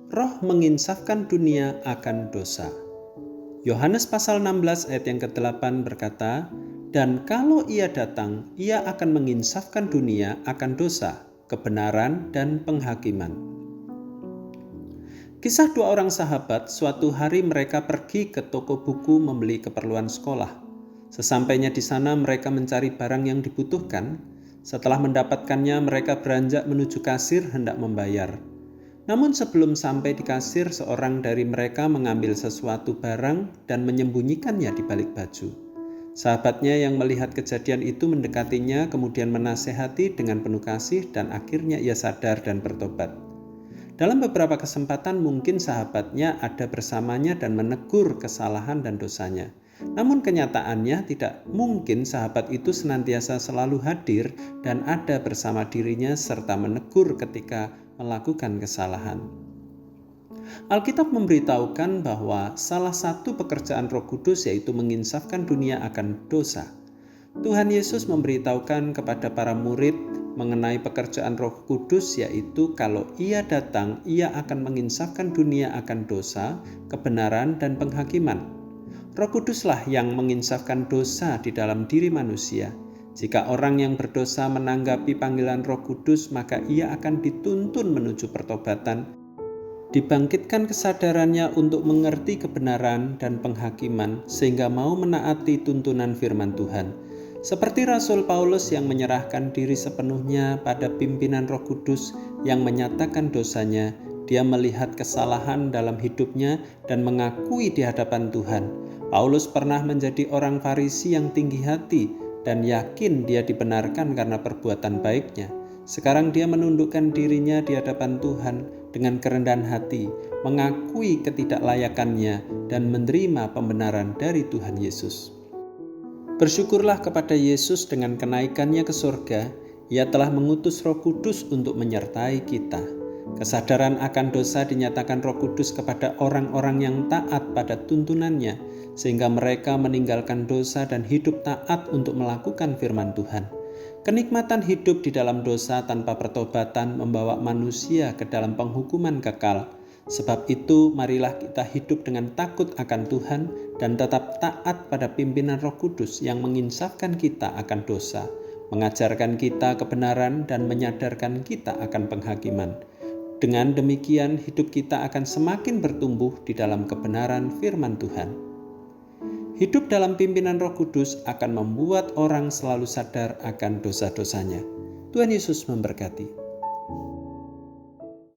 Roh menginsafkan dunia akan dosa. Yohanes pasal 16 ayat yang ke-8 berkata, dan kalau ia datang, ia akan menginsafkan dunia akan dosa, kebenaran, dan penghakiman. Kisah dua orang sahabat, suatu hari mereka pergi ke toko buku membeli keperluan sekolah. Sesampainya di sana mereka mencari barang yang dibutuhkan. Setelah mendapatkannya mereka beranjak menuju kasir hendak membayar. Namun sebelum sampai di kasir, seorang dari mereka mengambil sesuatu barang dan menyembunyikannya di balik baju. Sahabatnya yang melihat kejadian itu mendekatinya, kemudian menasehati dengan penuh kasih, dan akhirnya ia sadar dan bertobat. Dalam beberapa kesempatan mungkin sahabatnya ada bersamanya dan menegur kesalahan dan dosanya. Namun kenyataannya tidak mungkin sahabat itu senantiasa selalu hadir dan ada bersama dirinya serta menegur ketika melakukan kesalahan. Alkitab memberitahukan bahwa salah satu pekerjaan Roh Kudus yaitu menginsafkan dunia akan dosa. Tuhan Yesus memberitahukan kepada para murid mengenai pekerjaan Roh Kudus, yaitu kalau ia datang, ia akan menginsafkan dunia akan dosa, kebenaran, dan penghakiman. Roh Kuduslah yang menginsafkan dosa di dalam diri manusia. Jika orang yang berdosa menanggapi panggilan Roh Kudus, maka ia akan dituntun menuju pertobatan, dibangkitkan kesadarannya untuk mengerti kebenaran dan penghakiman, sehingga mau menaati tuntunan firman Tuhan. Seperti Rasul Paulus yang menyerahkan diri sepenuhnya pada pimpinan Roh Kudus yang menyatakan dosanya, dia melihat kesalahan dalam hidupnya dan mengakui di hadapan Tuhan. Paulus pernah menjadi orang Farisi yang tinggi hati dan yakin dia dibenarkan karena perbuatan baiknya. Sekarang dia menundukkan dirinya di hadapan Tuhan dengan kerendahan hati, mengakui ketidaklayakannya dan menerima pembenaran dari Tuhan Yesus. Bersyukurlah kepada Yesus dengan kenaikannya ke surga, Ia telah mengutus Roh Kudus untuk menyertai kita. Kesadaran akan dosa dinyatakan Roh Kudus kepada orang-orang yang taat pada tuntunannya, sehingga mereka meninggalkan dosa dan hidup taat untuk melakukan firman Tuhan. Kenikmatan hidup di dalam dosa tanpa pertobatan membawa manusia ke dalam penghukuman kekal. Sebab itu, marilah kita hidup dengan takut akan Tuhan dan tetap taat pada pimpinan Roh Kudus yang menginsafkan kita akan dosa, mengajarkan kita kebenaran, dan menyadarkan kita akan penghakiman. Dengan demikian, hidup kita akan semakin bertumbuh di dalam kebenaran firman Tuhan. Hidup dalam pimpinan Roh Kudus akan membuat orang selalu sadar akan dosa-dosanya. Tuhan Yesus memberkati.